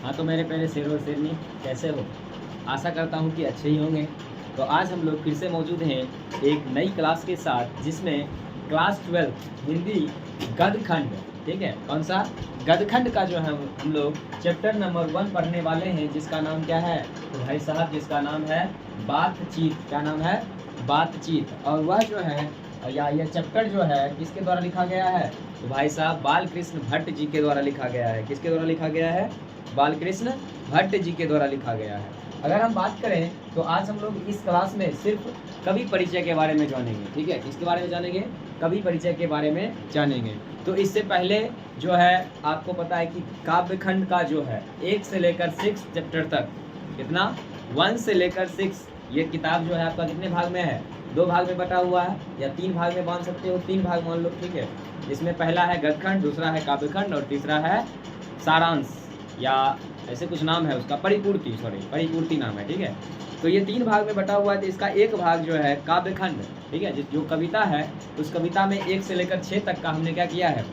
हाँ तो मेरे प्यारे शेर और शेरनी, कैसे हो? आशा करता हूँ कि अच्छे ही होंगे। तो आज हम लोग फिर से मौजूद हैं एक नई क्लास के साथ, जिसमें क्लास 12 हिंदी गद्यखंड, ठीक है, कौन सा गद्यखंड का जो है हम लोग चैप्टर नंबर 1 पढ़ने वाले हैं, जिसका नाम क्या है तो भाई साहब, जिसका नाम है बातचीत। क्या नाम है? बातचीत। और वह जो है या यह चैप्टर जो है किसके द्वारा लिखा गया है तो भाई साहब बालकृष्ण भट्ट जी के द्वारा लिखा गया है। किसके द्वारा लिखा गया है? बालकृष्ण भट्ट जी के द्वारा लिखा गया है। अगर हम बात करें तो आज हम लोग इस क्लास में सिर्फ कवि परिचय के बारे में जानेंगे, ठीक है। किसके बारे में जानेंगे? कवि परिचय के बारे में जानेंगे। तो इससे पहले जो है आपको पता है कि काव्यखंड का जो है 1 से लेकर 6 चैप्टर तक, कितना 1 से लेकर 6, ये किताब जो है आपका कितने भाग में है? 2 भाग में बटा हुआ है, या 3 भाग में मान सकते हो, 3 भाग मान लो, ठीक है। इसमें पहला है गद्यखंड, दूसरा है काव्यखंड और तीसरा है सारांश, या ऐसे कुछ नाम है उसका, परिपूर्ति, परिपूर्ति नाम है, ठीक है। तो ये 3 भाग में बटा हुआ है। तो इसका एक भाग जो है काव्यखंड, ठीक है, जो कविता है उस कविता में 1 से लेकर 6 तक का हमने क्या किया है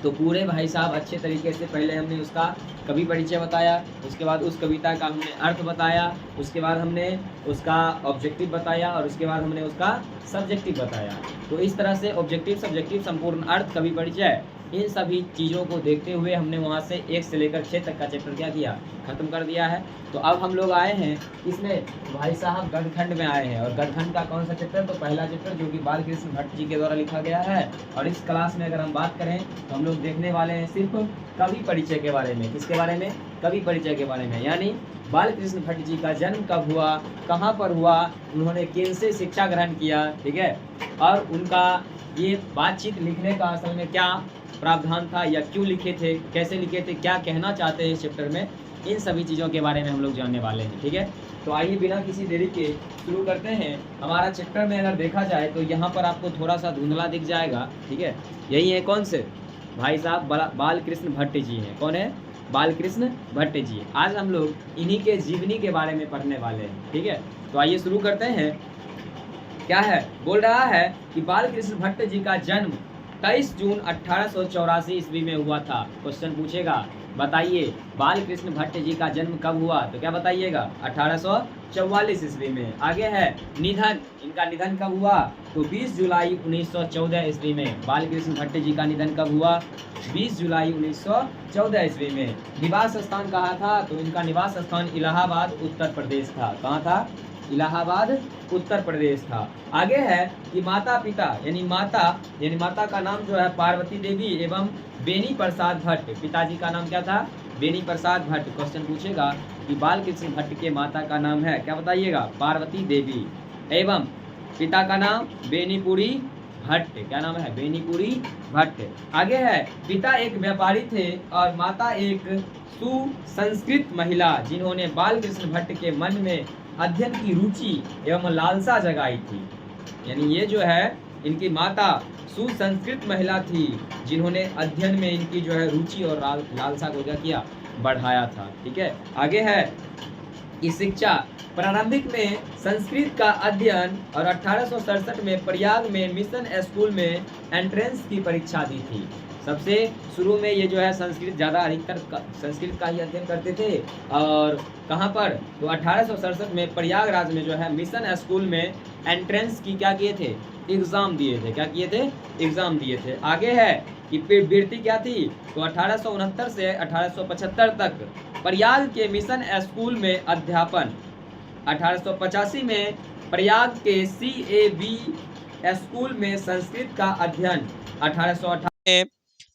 तो पूरे भाई साहब अच्छे तरीके से पहले हमने उसका कवि परिचय बताया, उसके बाद उस कविता का हमने अर्थ बताया, उसके बाद हमने उसका ऑब्जेक्टिव बताया और उसके बाद हमने उसका सब्जेक्टिव बताया। तो इस तरह से ऑब्जेक्टिव, सब्जेक्टिव, संपूर्ण अर्थ, कवि परिचय, इन सभी चीज़ों को देखते हुए हमने वहाँ से 1 से लेकर 6 तक का चैप्टर क्या किया, खत्म कर दिया है। तो अब हम लोग आए हैं इसमें भाई साहब गद्यखंड में आए हैं। और गद्यखंड का कौन सा चैप्टर? तो पहला चैप्टर, जो कि बालकृष्ण भट्ट जी के द्वारा लिखा गया है। और इस क्लास में अगर हम बात करें तो हम लोग देखने वाले हैं सिर्फ कवि परिचय के बारे में। किसके बारे में? कवि परिचय के बारे में, यानी बालकृष्ण भट्ट जी का जन्म कब हुआ, कहाँ पर हुआ, उन्होंने किन से शिक्षा ग्रहण किया, ठीक है, और उनका ये बातचीत लिखने का असल में क्या प्रावधान था, या क्यों लिखे थे, कैसे लिखे थे, क्या कहना चाहते हैं इस चैप्टर में, इन सभी चीज़ों के बारे में हम लोग जानने वाले हैं, ठीक है। तो आइए बिना किसी देरी के शुरू करते हैं। हमारा चैप्टर में अगर देखा जाए तो यहाँ पर आपको थोड़ा सा धुंधला दिख जाएगा, ठीक है। यही है कौन से भाई साहब? बालकृष्ण भट्ट जी हैं। कौन है? बालकृष्ण भट्ट जी। आज हम लोग इन्हीं के जीवनी के बारे में पढ़ने वाले हैं, ठीक है। तो आइए शुरू करते हैं। क्या है? बोल रहा है कि बालकृष्ण भट्ट जी का जन्म 23 जून 1884 ईस्वी में हुआ था। क्वेश्चन पूछेगा, बताइए बालकृष्ण भट्ट जी का जन्म कब हुआ, तो क्या बताइएगा? 1844 ईस्वी में। आगे है निधन, इनका निधन कब हुआ? तो 20 जुलाई 1914 ईस्वी में। बालकृष्ण भट्ट जी का निधन कब हुआ? 20 जुलाई 1914 ईस्वी में। निवास स्थान कहाँ था? तो इनका निवास स्थान इलाहाबाद उत्तर प्रदेश था। कहाँ था? इलाहाबाद उत्तर प्रदेश था। आगे है कि माता पिता यानी माता का नाम जो है पार्वती देवी एवं बेनी प्रसाद भट्ट। पिताजी का नाम क्या था? बेनी प्रसाद भट्ट। क्वेश्चन पूछेगा कि बालकृष्ण भट्ट के माता का नाम है, क्या बताइएगा? पार्वती देवी, एवं पिता का नाम बेनीपुरी भट्ट। क्या नाम है? बेनीपुरी भट्ट। आगे है पिता एक व्यापारी थे और माता एक सुसंस्कृत महिला, जिन्होंने बालकृष्ण भट्ट के मन में अध्ययन की रुचि एवं लालसा जगाई थी। यानी ये जो है इनकी माता सुसंस्कृत महिला थी, जिन्होंने अध्ययन में इनकी जो है रुचि और लालसा को क्या किया? बढ़ाया था, ठीक है। आगे है कि शिक्षा प्रारंभिक में संस्कृत का अध्ययन और 1867 में प्रयाग में मिशन स्कूल में एंट्रेंस की परीक्षा दी थी। सबसे शुरू में ये जो है संस्कृत ज़्यादा अधिकतर संस्कृत का ही अध्ययन करते थे। और कहाँ पर? तो 1867 में प्रयागराज में जो है मिशन स्कूल में एंट्रेंस की क्या किए थे? एग्ज़ाम दिए थे। क्या किए थे? एग्ज़ाम दिए थे। आगे है कि वृत्ति क्या थी? तो 1869 से 1875 तक प्रयाग के मिशन स्कूल में अध्यापन। 1885 में प्रयाग के CAB स्कूल में संस्कृत का अध्ययन। 1858 में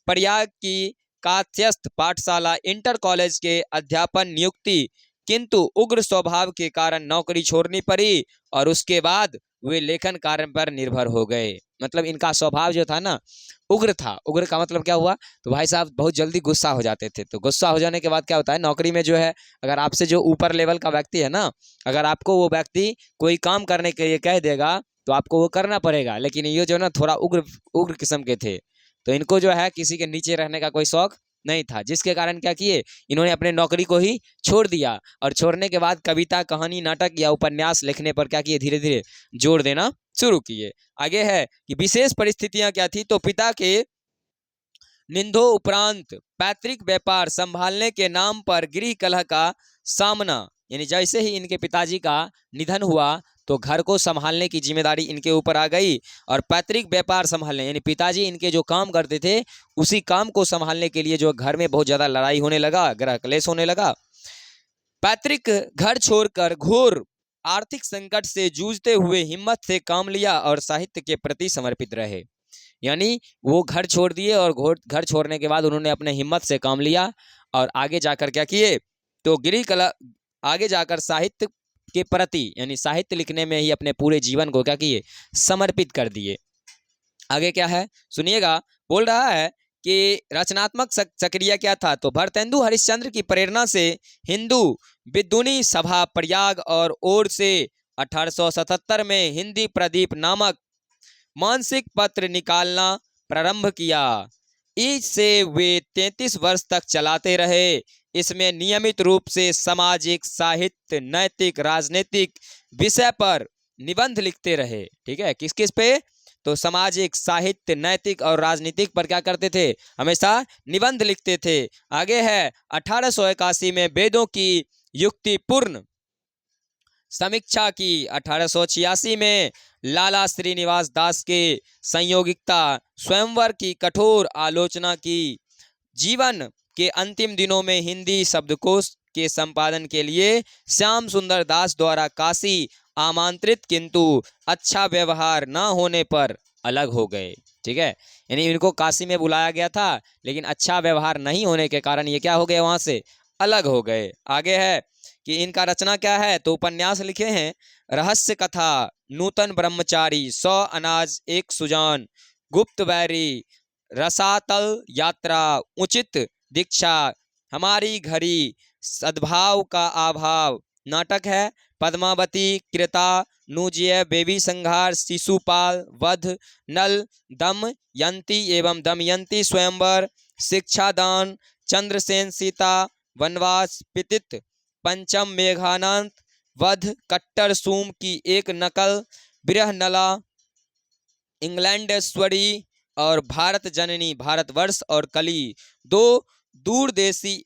प्रयाग की कात्यस्थ पाठशाला इंटर कॉलेज के अध्यापन नियुक्ति, किंतु उग्र स्वभाव के कारण नौकरी छोड़नी पड़ी और उसके बाद वे लेखन कार्य पर निर्भर हो गए। मतलब इनका स्वभाव जो था ना, उग्र था। उग्र का मतलब क्या हुआ? तो भाई साहब बहुत जल्दी गुस्सा हो जाते थे। तो गुस्सा हो जाने के बाद क्या होता है, नौकरी में जो है अगर आपसे जो ऊपर लेवल का व्यक्ति है ना, अगर आपको वो व्यक्ति कोई काम करने के लिए कह देगा तो आपको वो करना पड़ेगा। लेकिन ये जो ना थोड़ा उग्र किस्म के थे, तो इनको जो है किसी के नीचे रहने का कोई शौक नहीं था, जिसके कारण क्या किए, इन्होंने अपने नौकरी को ही छोड़ दिया। और छोड़ने के बाद कविता, कहानी, नाटक या उपन्यास लिखने पर क्या किए? धीरे धीरे जोर देना शुरू किए। आगे है कि विशेष परिस्थितियां क्या थी? तो पिता के निंदो उपरांत पैतृक व्यापार संभालने के नाम पर गृह कलह का सामना, यानी जैसे ही इनके पिताजी का निधन हुआ तो घर को संभालने की जिम्मेदारी इनके ऊपर आ गई और पैतृक व्यापार संभालने, यानी पिताजी इनके जो काम करते थे उसी काम को संभालने के लिए जो घर में बहुत ज़्यादा लड़ाई होने लगा, गृह क्लेश होने लगा। पैतृक घर छोड़कर घोर आर्थिक संकट से जूझते हुए हिम्मत से काम लिया और साहित्य के प्रति समर्पित रहे। यानी वो घर छोड़ दिए और घर छोड़ने के बाद उन्होंने अपने हिम्मत से काम लिया और आगे जाकर क्या किए, तो गृह कला आगे जाकर साहित्य के प्रति यानी साहित्य लिखने में ही अपने पूरे जीवन को क्या किए, समर्पित कर दिए। आगे क्या है सुनिएगा, बोल रहा है कि रचनात्मक सक्रिय क्या था, तो भरतेंदु हरिश्चंद्र की प्रेरणा से हिंदू विद्वनी सभा प्रयाग और ओर से 1877 में हिंदी प्रदीप नामक मानसिक पत्र निकालना प्रारंभ किया। इससे वे 33 वर्ष तक चलाते रहे। इसमें नियमित रूप से सामाजिक, साहित्य, नैतिक, राजनीतिक विषय पर निबंध लिखते रहे। ठीक है, किस किस पे, तो सामाजिक, साहित्य, नैतिक और राजनीतिक पर क्या करते थे, हमेशा निबंध लिखते थे। आगे है 1881 में वेदों की युक्तिपूर्ण समीक्षा की। 1886 में लाला श्रीनिवास दास के संयोगिकता स्वयंवर की कठोर आलोचना की। जीवन के अंतिम दिनों में हिंदी शब्दकोश के संपादन के लिए श्याम सुंदर दास द्वारा काशी आमंत्रित, किंतु अच्छा व्यवहार न होने पर अलग हो गए। ठीक है, यानी इनको काशी में बुलाया गया था लेकिन अच्छा व्यवहार नहीं होने के कारण ये क्या हो गए, वहाँ से अलग हो गए। आगे है कि इनका रचना क्या है, तो उपन्यास लिखे हैं, रहस्य कथा, नूतन ब्रह्मचारी, 100 अनाज एक सुजान, गुप्त बैरी, रसातल यात्रा, उचित दीक्षा, हमारी घड़ी, सद्भाव का अभाव। नाटक है पद्मावती, कृता, नूजिय, बेबी संघार, शिशुपाल, वध, नल, दमयंती एवं दमयंती स्वयंवर, शिक्षादान, चंद्रसेन सीता, वनवास, पितित, पंचम मेघानंद, वध, कट्टर सूम की एक नकल, बृहनला, इंग्लैंडेश्वरी और भारत जननी, भारतवर्ष और कली, दो दूरदेशी,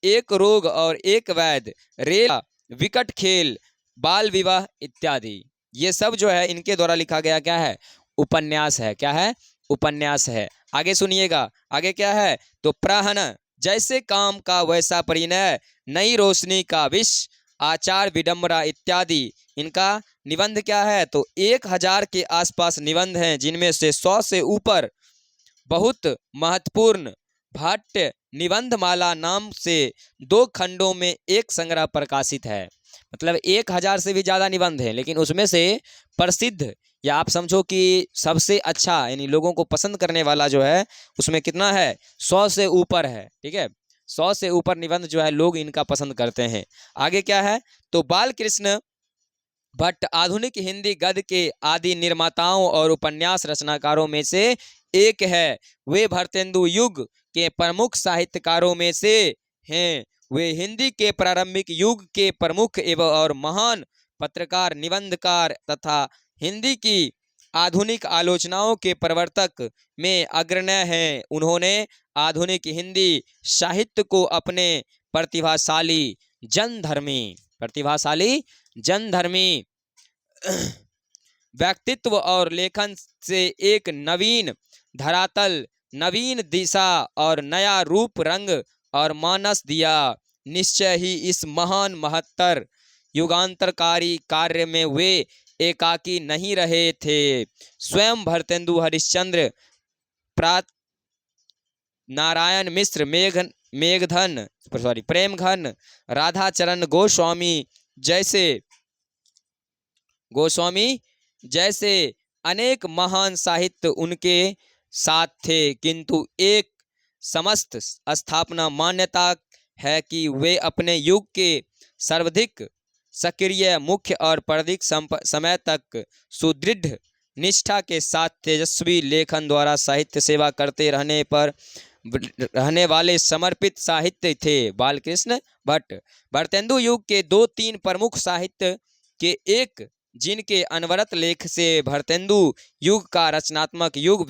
एक रोग और एक वैद, रेल, विकट खेल, बाल विवाह इत्यादि। ये सब जो है इनके द्वारा लिखा गया क्या है, उपन्यास है। क्या है, उपन्यास है। आगे सुनिएगा, आगे क्या है, तो प्रहन, जैसे काम का वैसा परिणय, नई रोशनी का विष, आचार विडंबना इत्यादि। इनका निबंध क्या है, तो 1000 के आसपास निबंध हैं, जिनमें से 100 से ऊपर बहुत महत्वपूर्ण भट्ट निबंधमाला नाम से 2 खंडों में एक संग्रह प्रकाशित है। मतलब 1000 से भी ज़्यादा निबंध हैं, लेकिन उसमें से प्रसिद्ध या आप समझो कि सबसे अच्छा यानी लोगों को पसंद करने वाला जो है उसमें कितना है, 100 से ऊपर है। ठीक है, 100 से ऊपर निबंध जो है लोग इनका पसंद करते हैं। आगे क्या है, तो बालकृष्ण भट्ट आधुनिक हिंदी गद्य के आदि निर्माताओं और उपन्यास रचनाकारों में से एक है। वे भरतेंदु युग के प्रमुख साहित्यकारों में से हैं। वे हिंदी के प्रारंभिक युग के प्रमुख एवं और महान पत्रकार, निबंधकार तथा हिंदी की आधुनिक आलोचनाओं के प्रवर्तक में अग्रणी हैं। उन्होंने आधुनिक हिंदी साहित्य को अपने प्रतिभाशाली जनधर्मी व्यक्तित्व और लेखन से एक नवीन धरातल, नवीन दिशा और नया रूप, रंग और मानस दिया। निश्चय ही इस महान महत्तर युगांतरकारी कार्य में वे एकाकी नहीं रहे थे। स्वयं भरतेंदु हरिश्चंद्र, नारायण मिश्र, प्रेमघन, राधाचरण गोस्वामी जैसे अनेक महान साहित्य उनके साथ थे, किंतु एक समस्त स्थापना मान्यता है कि वे अपने युग के सर्वाधिक सक्रिय, मुख्य और प्रदीक समय तक सुदृढ़ निष्ठा के साथ तेजस्वी लेखन द्वारा साहित्य सेवा करते रहने वाले समर्पित साहित्य थे। बालकृष्ण भट्ट भरतेंदु युग के 2-3 प्रमुख साहित्य के एक जिनके अनवरत लेख से भारतेंदु युग का रचनात्मक युग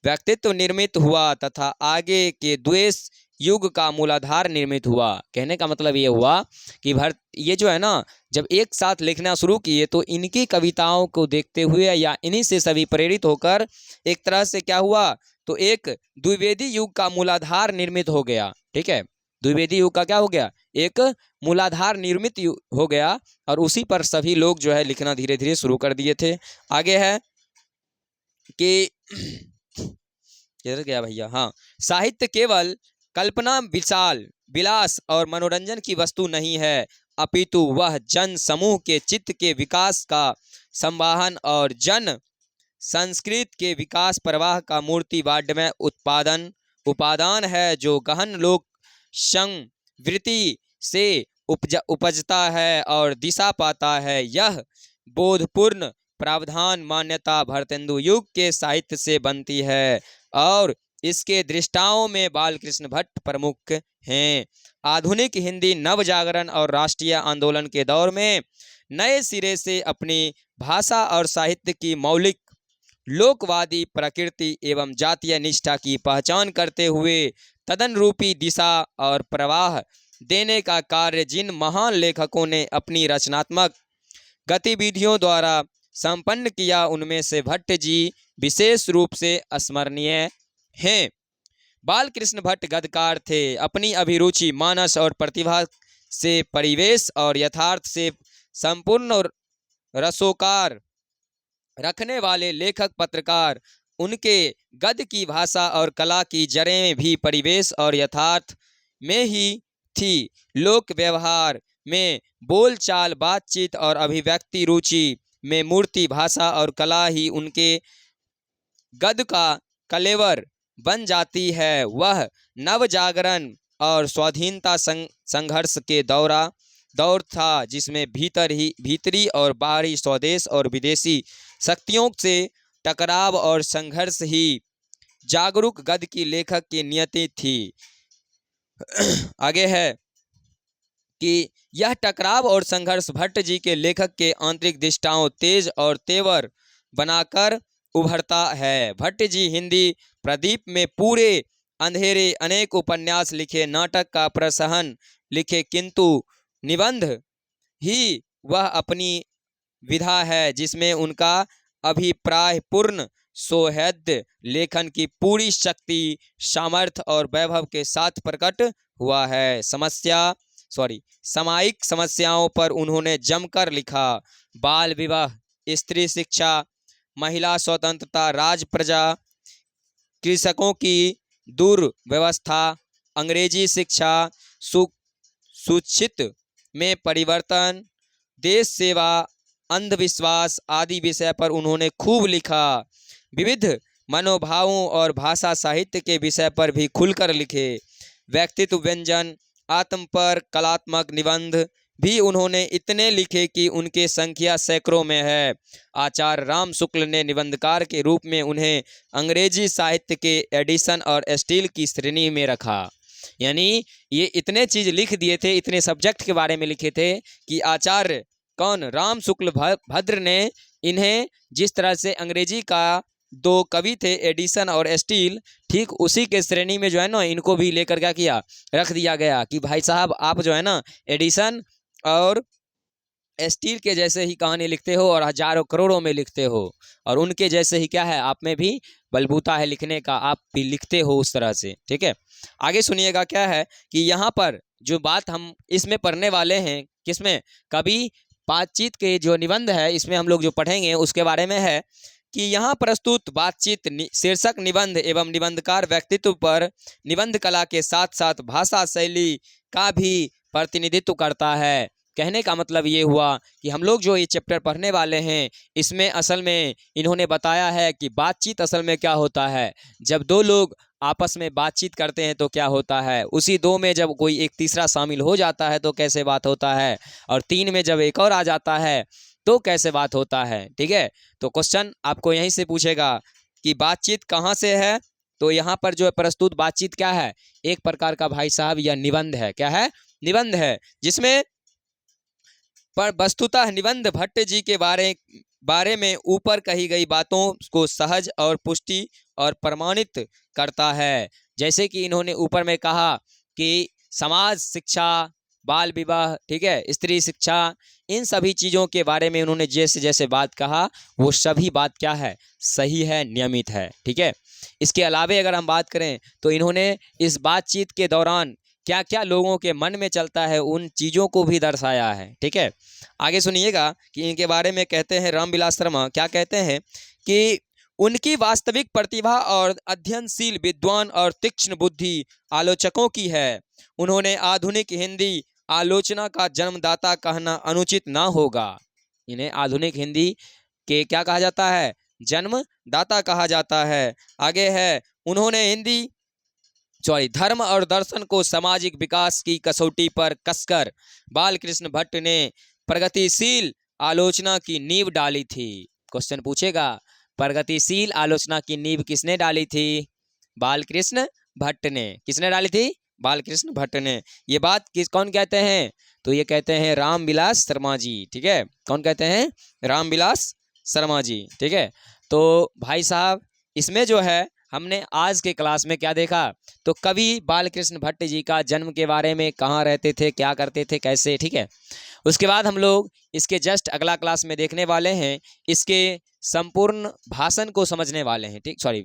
व्यक्तित्व निर्मित हुआ तथा आगे के द्वेष युग का मूलाधार निर्मित हुआ। कहने का मतलब ये हुआ कि ये जो है ना, जब एक साथ लिखना शुरू किए तो इनकी कविताओं को देखते हुए या इन्हीं से सभी प्रेरित होकर एक तरह से क्या हुआ, तो एक द्विवेदी युग का मूलाधार निर्मित हो गया। ठीक है, द्विवेदी युग का क्या हो गया, एक मूलाधार निर्मित हो गया और उसी पर सभी लोग जो है लिखना धीरे धीरे शुरू कर दिए थे। आगे है कि किधर गया भैया, हाँ, साहित्य केवल कल्पना विशाल विलास और मनोरंजन की वस्तु नहीं है, अपितु वह जन समूह के चित्त के विकास का संवाहन और जन संस्कृत के विकास प्रवाह का मूर्तिवाड्यमय उपादान है, जो गहन लोक संवृत्ति से उपजता है और दिशा पाता है। यह बोधपूर्ण प्रावधान मान्यता भारतेंदु युग के साहित्य से बनती है और इसके दृष्टाओं में बालकृष्ण भट्ट प्रमुख हैं। आधुनिक हिंदी नव जागरण और राष्ट्रीय आंदोलन के दौर में नए सिरे से अपनी भाषा और साहित्य की मौलिक लोकवादी प्रकृति एवं जातीय निष्ठा की पहचान करते हुए तदनुरूपी दिशा और प्रवाह देने का कार्य जिन महान लेखकों ने अपनी रचनात्मक गतिविधियों द्वारा संपन्न किया, उनमें से भट्ट जी विशेष रूप से स्मरणीय हैं। बालकृष्ण भट्ट गद्यकार थे। अपनी अभिरुचि, मानस और प्रतिभा से परिवेश और यथार्थ से संपूर्ण और रसोकार रखने वाले लेखक पत्रकार। उनके गद्य की भाषा और कला की जड़ें भी परिवेश और यथार्थ में ही थी। लोक व्यवहार में बोलचाल, बातचीत और अभिव्यक्ति रुचि में मूर्ति भाषा और कला ही उनके गद्य का कलेवर बन जाती है। वह नव जागरण और स्वाधीनता संघर्ष के दौर था, जिसमें भीतरी और बाहरी स्वदेश और विदेशी शक्तियों से टकराव और संघर्ष ही जागरूक गद्य की लेखक की नियति थी। आगे है कि यह टकराव और संघर्ष भट्ट जी के लेखक के आंतरिक दिशाओं तेज और तेवर बनाकर उभरता है। भट्ट जी हिंदी प्रदीप में पूरे अंधेरे अनेक उपन्यास लिखे, नाटक का प्रसहन लिखे, किंतु निबंध ही वह अपनी विधा है जिसमें उनका अभिप्राय पूर्ण सौहार्द लेखन की पूरी शक्ति, सामर्थ्य और वैभव के साथ प्रकट हुआ है। सामायिक समस्याओं पर उन्होंने जमकर लिखा। बाल विवाह, स्त्री शिक्षा, महिला स्वतंत्रता, राज प्रजा, कृषकों की दुर्व्यवस्था, अंग्रेजी शिक्षा, सुशिक्षित में परिवर्तन, देश सेवा, अंधविश्वास आदि विषय पर उन्होंने खूब लिखा। विविध मनोभावों और भाषा साहित्य के विषय पर भी खुलकर लिखे। व्यक्तित्व व्यंजन, आत्म पर कलात्मक निबंध भी उन्होंने इतने लिखे कि उनके संख्या सैकड़ों में है। आचार्य राम शुक्ल ने निबंधकार के रूप में उन्हें अंग्रेजी साहित्य के एडिशन और स्टील की श्रेणी में रखा। यानी ये इतने चीज़ लिख दिए थे, इतने सब्जेक्ट के बारे में लिखे थे कि आचार्य कौन, राम शुक्ल भद्र ने इन्हें जिस तरह से अंग्रेजी का दो कवि थे एडिशन और स्टील, ठीक उसी के श्रेणी में जो है ना इनको भी लेकर क्या किया, रख दिया गया कि भाई साहब आप जो है ना एडिशन और स्टील के जैसे ही कहानी लिखते हो और हजारों करोड़ों में लिखते हो, और उनके जैसे ही क्या है, आप में भी बलबूता है लिखने का, आप भी लिखते हो उस तरह से। ठीक है, आगे सुनिएगा क्या है कि यहाँ पर जो बात हम इसमें पढ़ने वाले हैं, किसमें, कवि बातचीत के जो निबंध है इसमें हम लोग जो पढ़ेंगे उसके बारे में है कि यहाँ प्रस्तुत बातचीत शीर्षक निबंध एवं निबंधकार व्यक्तित्व पर निबंध कला के साथ साथ भाषा शैली का भी प्रतिनिधित्व करता है। कहने का मतलब ये हुआ कि हम लोग जो ये चैप्टर पढ़ने वाले हैं इसमें असल में इन्होंने बताया है कि बातचीत असल में क्या होता है। जब दो लोग आपस में बातचीत करते हैं तो क्या होता है, उसी दो में जब कोई एक तीसरा शामिल हो जाता है तो कैसे बात होता है, और तीन में जब एक और आ जाता है तो कैसे बात होता है। ठीक है, तो क्वेश्चन आपको यहीं से पूछेगा कि बातचीत कहाँ से है, तो यहाँ पर जो है प्रस्तुत बातचीत क्या है, एक प्रकार का भाई साहब यह निबंध है। क्या है, निबंध है, जिसमें पर वस्तुतः निबंध भट्ट जी के बारे में ऊपर कही गई बातों को सहज और पुष्टि और प्रमाणित करता है। जैसे कि इन्होंने ऊपर में कहा कि समाज शिक्षा, बाल विवाह, ठीक है, स्त्री शिक्षा, इन सभी चीज़ों के बारे में उन्होंने जैसे जैसे बात कहा वो सभी बात क्या है, सही है, नियमित है, ठीक है। इसके अलावे अगर हम बात करें तो इन्होंने इस बातचीत के दौरान क्या क्या लोगों के मन में चलता है उन चीज़ों को भी दर्शाया है, ठीक है। आगे सुनिएगा कि इनके बारे में कहते हैं रामविलास शर्मा, क्या कहते हैं कि उनकी वास्तविक प्रतिभा और अध्ययनशील विद्वान और तीक्ष्ण बुद्धि आलोचकों की है। उन्होंने आधुनिक हिंदी आलोचना का जन्मदाता कहना अनुचित ना होगा। इन्हें आधुनिक हिंदी के क्या कहा जाता है, जन्मदाता कहा जाता है। आगे है, उन्होंने धर्म और दर्शन को सामाजिक विकास की कसौटी पर कसकर बालकृष्ण भट्ट ने प्रगतिशील आलोचना की नींव डाली थी। क्वेश्चन पूछेगा, प्रगतिशील आलोचना की नींव किसने डाली थी? बालकृष्ण भट्ट ने। किसने डाली थी? बालकृष्ण भट्ट ने। ये बात कौन कहते हैं? तो ये कहते हैं रामविलास शर्मा जी, ठीक है। कौन कहते हैं? रामविलास शर्मा जी, ठीक है। तो भाई साहब इसमें जो है हमने आज के क्लास में क्या देखा, तो कवि बालकृष्ण भट्ट जी का जन्म के बारे में, कहाँ रहते थे, क्या करते थे, कैसे, ठीक है। उसके बाद हम लोग इसके जस्ट अगला क्लास में देखने वाले हैं इसके संपूर्ण भाषण को समझने वाले हैं, ठीक, सॉरी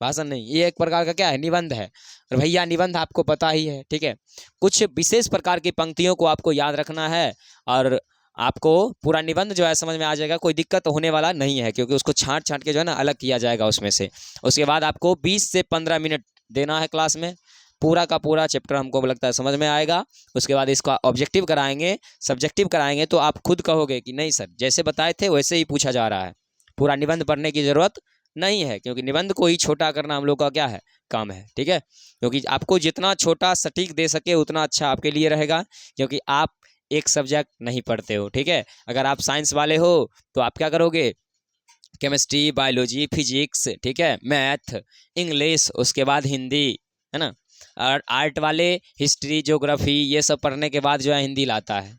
भाषण नहीं, ये एक प्रकार का क्या है, निबंध है। और भैया निबंध आपको पता ही है, ठीक है। कुछ विशेष प्रकार की पंक्तियों को आपको याद रखना है और आपको पूरा निबंध जो है समझ में आ जाएगा, कोई दिक्कत होने वाला नहीं है, क्योंकि उसको छांट छांट के जो है ना अलग किया जाएगा उसमें से। उसके बाद आपको 20 से 15 मिनट देना है क्लास में, पूरा का पूरा चैप्टर हमको लगता है समझ में आएगा। उसके बाद इसका ऑब्जेक्टिव कराएंगे, सब्जेक्टिव कराएंगे, तो आप खुद कहोगे कि नहीं सर जैसे बताए थे वैसे ही पूछा जा रहा है, पूरा निबंध पढ़ने की ज़रूरत नहीं है, क्योंकि निबंध को ही छोटा करना हम लोग का क्या है, काम है, ठीक है। क्योंकि आपको जितना छोटा सटीक दे सके उतना अच्छा आपके लिए रहेगा, क्योंकि आप एक सब्जेक्ट नहीं पढ़ते हो, ठीक है। अगर आप साइंस वाले हो तो आप क्या करोगे, केमिस्ट्री, बायोलॉजी, फिजिक्स, ठीक है, मैथ, इंग्लिश, उसके बाद हिंदी, है ना। और आर्ट वाले हिस्ट्री, ज्योग्राफी, ये सब पढ़ने के बाद जो है हिंदी लाता है।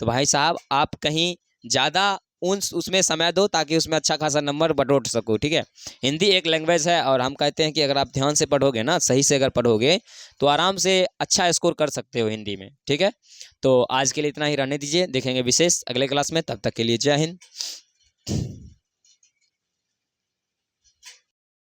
तो भाई साहब आप कहीं ज़्यादा उसमें समय दो ताकि उसमें अच्छा खासा नंबर बटोर सको, ठीक है। हिंदी एक लैंग्वेज है और हम कहते हैं कि अगर आप ध्यान से पढ़ोगे ना, सही से अगर पढ़ोगे तो आराम से अच्छा स्कोर कर सकते हो हिंदी में, ठीक है। तो आज के लिए इतना ही रहने दीजिए, देखेंगे विशेष अगले क्लास में, तब तक के लिए जय हिंद।